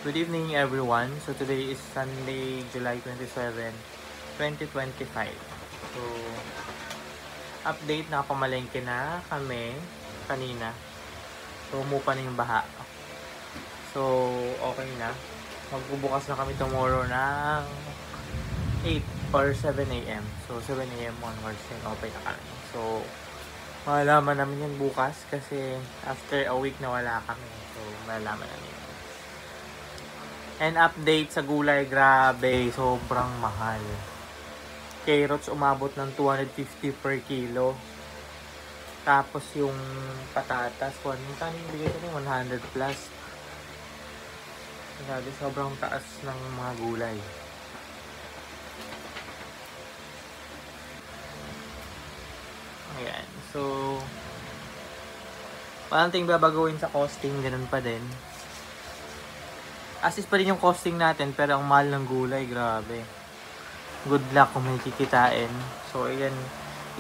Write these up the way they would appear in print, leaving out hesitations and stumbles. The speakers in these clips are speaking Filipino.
Good evening everyone. So today is Sunday, July 27, 2025. So update, nakapamalengke na kami kanina. So umupa na yung baha. So okay na. Magbubukas na kami tomorrow ng 8 or 7 a.m. So 7 a.m. onwards then open na kami. So malalaman namin yan bukas kasi after a week na wala kami. So malalaman namin. And update sa gulay, grabe, sobrang mahal. Carrots umabot ng 250 per kilo. Tapos yung patatas, kano yung bigay ko 100 plus. Grabe, sobrang taas ng mga gulay. Ayan, so parang ting babaguhin sa costing, ganun pa din. Assist pa rin yung costing natin pero ang mahal ng gulay, grabe. Good luck kung may kikitain. So ayan,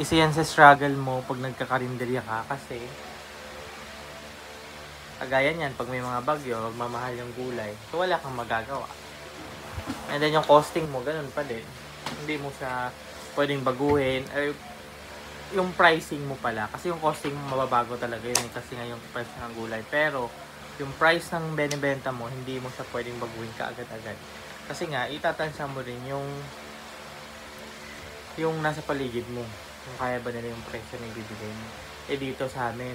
isa yan sa struggle mo pag nagkakarinderya ka kasi kagaya niyan, pag may mga bagyo, magmamahal yung gulay. So wala kang magagawa. And then yung costing mo, ganun pa din. Hindi mo siya pwedeng baguhin. Yung pricing mo pala, kasi yung costing mo mababago talaga yun kasi nga yung price ng gulay. Pero yung price ng benebenta mo, hindi mo siya pwedeng baguhin kaagad-agad. Kasi nga, itatansya mo rin yung nasa paligid mo. Kung kaya ba nila yung presyo na ibibigay mo. Eh dito sa amin,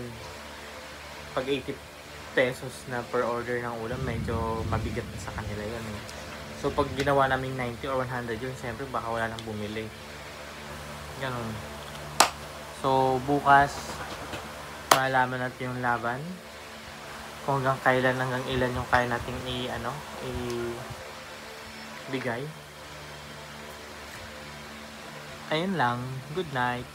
pag 80 pesos na per order ng ulam, medyo mabigat sa kanila yun eh. So pag ginawa namin 90 or 100 yun, syempre baka wala nang bumili. Ganun. So bukas, malaman natin yung laban. Kung hanggang kailan, hanggang ilan yung kaya nating ibigay. Ayun lang. Good night.